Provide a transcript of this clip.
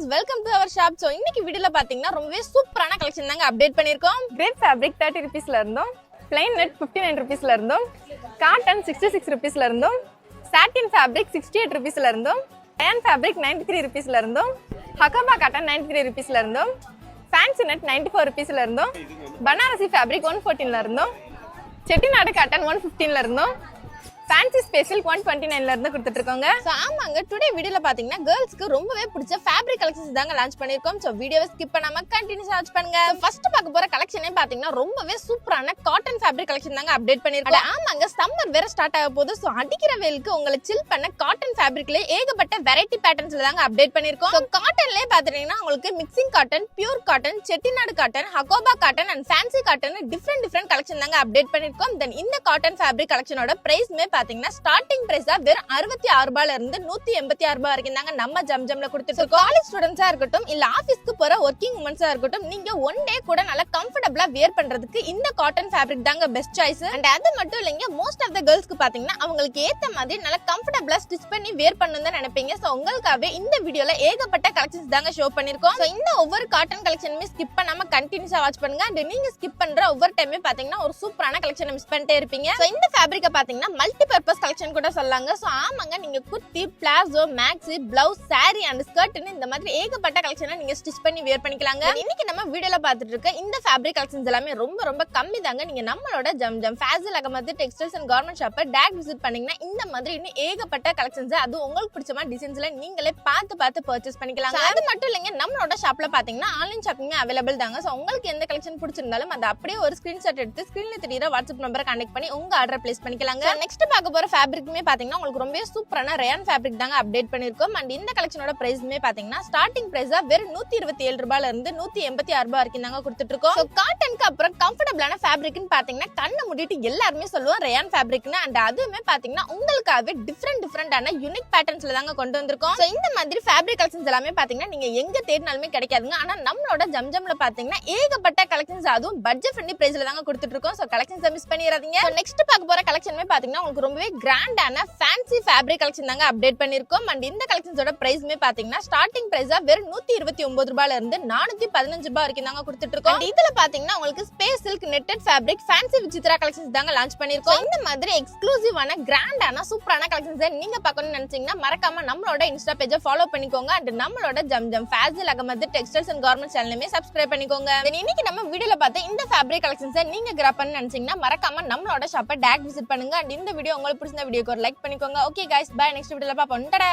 friends, welcome to our shop. So இன்னைக்கு வீடியோல பாத்தீங்கன்னா ரொம்பவே சூப்பரான கலெக்ஷன் தாங்க அப்டேட் பண்ணிருக்கோம். Grape fabric 30 rupeesல இருந்தோம், plain net 59 rupeesல இருந்தோம், cotton 66 rupeesல இருந்தோம், satin fabric 68 rupeesல இருந்தோம், rayon fabric 93 rupeesல இருந்தோம், hakaba cotton 93 rupeesல இருந்தோம், fancy net 94 rupeesல இருந்தோம், banarasi fabric 114ல இருந்தோம், chettinad cotton 115ல இருந்தோம், ஃபேன்சி ஸ்பெஷல் 129ல இருந்து கொடுத்துட்டு இருக்கோங்க. சோ ஆமாங்க, டுடே வீடியோல பாத்தீங்கன்னா கேர்ள்ஸ்க்கு ரொம்பவே பிடிச்ச ஃபேப்ரிக் கலெக்ஷன்ஸ் தாங்க லான்ச் பண்ணிருக்கோம். சோ வீடியோவை ஸ்கிப் பண்ணாம கண்டினியூஸ் வாட்ச் பண்ணுங்க. ஃபர்ஸ்ட் பார்க்க போற கலெக்ஷனே பாத்தீங்கன்னா ரொம்பவே சூப்பரான காட்டன் ஃபேப்ரிக் கலெக்ஷன் தாங்க அப்டேட் பண்ணிருக்கோம். ஆமாங்க, சம்மர் வேற ஸ்டார்ட் ஆக போகுது. சோ அடிக்கிற வெயிலுக்கு உங்களை சில் பண்ண காட்டன் ஃபேப்ரிக்ல ஏகப்பட்ட வெரைட்டி பேட்டர்ன்ஸ்ல தாங்க அப்டேட் பண்ணிருக்கோம். சோ காட்டன்லயே பாத்தீங்கன்னா உங்களுக்கு mixing cotton, pure cotton, Chettinad cotton, Hakoba cotton and fancy cotton different collection தாங்க அப்டேட் பண்ணிருக்கோம். தென் இந்த காட்டன் ஃபேப்ரிக் கலெக்ஷனோட பிரைஸ்மே பாத்தீங்கன்னா ஸ்டார்டிங் பிரைஸா வெறும் 66 ரூபாயில இருந்து 186 ரூபாய் வரைக்கும் தாங்க நம்ம ஜம்ஜம்ல கொடுத்துருக்கோம். காலேஜ் ஸ்டூடெண்ட்ஸா இருக்கட்டும், இல்ல ஆபீஸ்க்கு போற ஒர்க்கிங் உமன்ஸா இருக்கட்டும், நீங்க ஒன் டே கூட நல்லா கம்ஃபர்டபிளா வேர் பண்றதுக்கு இந்த காட்டன் ஃபேப்ரிக் தாங்க பெஸ்ட் சாய்ஸ். அண்ட் அது மட்டும் இல்லைங்க, மோஸ்ட் ஆஃப் த கேர்ள்ஸ்க்கு பாத்தீங்கன்னா அவங்களுக்கு ஏத்த மாதிரி நல்லா கம்ஃபர்டபிளா ஸ்டிச் பண்ணி வேர் பண்ணணும் தான் நினைப்பீங்க. சோ உங்களுக்காகவே இந்த வீடியோல ஏகப்பட்ட கலெக்ஷன்ஸ் தாங்க ஷோ பண்ணிருக்கோம். சோ இந்த ஒவ்வொரு காட்டன் கலெக்ஷனுமே ஸ்கிப் பண்ணாம கண்டினியூஸா வாட்ச் பண்ணுங்க. அண்ட் நீங்க ஸ்கிப் பண்ற ஒவ்வொரு டைமே பாத்தீங்கன்னா ஒரு சூப்பரான கலெக்ஷன் மிஸ் பண்ணிட்டே இருப்பீங்க. சோ இந்த ஃபேப்ரிக்க பாத்தீங்கன்னா மல்டி பர்பஸ் கலெக்ஷன் கூட சொல்லலாங்க. சோ ஆமாங்க, நீங்க kurti, palazzo, maxi, blouse, sari and ஸ்கர்ட்னு இந்த மாதிரி ஏகப்பட்ட கலெக்ஷனை நீங்க ஸ்டிச் பண்ணி வேர் பண்ணிக்கலாங்க. இன்னைக்கு நம்ம வீடியோல பாத்துட்டு இருக்க இந்த ஃபேப்ரிக் கலெக்ஷன்ஸ் எல்லாமே ரொம்ப கம்மி தாங்க. நீங்க நம்மளோட Zamzam Fazil Ahmed textiles and garment ஷாப்பை டைரக்ட் விசிட் பண்ணீங்கன்னா இந்த மாதிரி இன்னும் ஏகப்பட்ட கலெக்ஷன்ஸ் அது உங்களுக்கு பிடிச்ச டிசைன்ஸ்ல நீங்களே பார்த்து பர்ச்சேஸ் பண்ணிக்கலாம். அது மட்டும் இல்லைங்க, நம்மளோட ஷாப்ல பாத்தீங்கன்னா ஆன்லைன் ஷாப்பிங் அவைலபிள் தாங்க. சோ உங்களுக்கு எந்த கலெக்ஷன் பிடிச்சிருந்தாலும் அதை அப்படியே ஒரு ஸ்கிரீன்ஷாட் எடுத்து ஸ்கிரீன்ல தெரியுற வாட்ஸ்அப் நம்பரை கனெக்ட் பண்ணி உங்க ஆர்டர் பிளேஸ் பண்ணிக்கலாங்க. நெக்ஸ்ட் பார்க்க போற ஃபேப்ரிக்குமே பாத்தீங்கன்னா உங்களுக்கு ரொம்ப சூப்பரான ரயான் ஃபேப்ரிக் தாங்க அப்டேட் பண்ணிருக்கோம். அண்ட் இந்த கலெக்ஷனோட பிரைஸ்மே பாத்தீங்கன்னா ஸ்டார்டிங் பிரைஸா வெறும் 127 ரூபாயில இருந்து 186 ரூபாய் வரைக்கும் தாங்க கொடுத்துட்டு இருக்கோம். சோ காட்டனுக்கு அப்புறம் கம்ஃபர்டபிளான ஃபேப்ரிக்னு பாத்தீங்கன்னா கண்ணை மூடிட்டு எல்லாருமே சொல்லுவோம் ரயான் ஃபேப்ரிக்னு. அண்ட் அதுவுமே பாத்தீங்கன்னா உங்களுக்காகவே டிஃபரெண்டான யூனிக் பேட்டர்ன்ஸ்ல தாங்க கொண்டு வந்திருக்கோம். சோ இந்த மாதிரி ஃபேப்ரிக் கலெக்ஷன்ஸ் எல்லாமே பாத்தீங்கன்னா நீங்க எங்க தேடினாலுமே கிடைக்காதுங்க. ஆனா நம்மளோட ஜம்ஜம்ல பாத்தீங்கன்னா ஏகப்பட்ட கலெக்ஷன்ஸ் அதுவும் பட்ஜெட் ஃப்ரெண்ட்லி பிரைஸ்ல தாங்க கொடுத்துட்டு இருக்கோம். சோ கலெக்ஷன்ஸ் மிஸ் பண்ணிராதீங்க. நெக்ஸ்ட் பார்க்க போற கலெக்ஷனுமே பாத்தீங்கன்னா உங்களுக்கு ரொம்பவே கிராண்டான ஃபேன்சி ஃபேப்ரிக் கலெக்ஷன் தாங்க அப்டேட் பண்ணிருக்கோம். அண்ட் இந்த கலெக்ஷன்ஸோட பிரைஸ்மே பாத்தீங்கன்னா ஸ்டார்டிங் பிரைஸா வெறும் 129 ரூபாயில இருந்து 415 ரூபாய் வரைக்கும் தாங்க கொடுத்துட்டு இருக்கோம். இதுல பாத்தீங்கன்னா உங்களுக்கு space silk netted fabric fancy Vichitra collections தாங்க லான்ச் பண்ணிருக்கோம். இந்த மாதிரி எக்ஸ்க்ளூசிவான கிராண்டான சூப்பரான கலெக்ஷன்ஸ் நீங்க பார்க்கணும்னு நினைச்சீங்கன்னா மறக்காம நம்மளோட இன்ஸ்டா பேஜை ஃபாலோ பண்ணிக்கோங்க. அண்ட் நம்மளோட Zamzam Fazil Ahmed textiles and garment சேனலுமே சப்ஸ்கிரைப் பண்ணிக்கோங்க. இன்னைக்கு நம்ம வீடியோல பார்த்த இந்த ஃபேப்ரிக் கலெக்ஷன்ஸ் நீங்க கிராப் பண்ண நினைச்சீங்கன்னா மறக்காம நம்மளோட ஷாப்பை டைரக்ட் விசிட் பண்ணுங்க. அண்ட் இந்த வீடியோ உங்களுக்கு பிடிச்ச வீடியோக்கு ஒரு லைக் பண்ணிக்கோங்க. Okay guys, by. நெக்ஸ்ட் வீடியோல பாப்போம். டடா.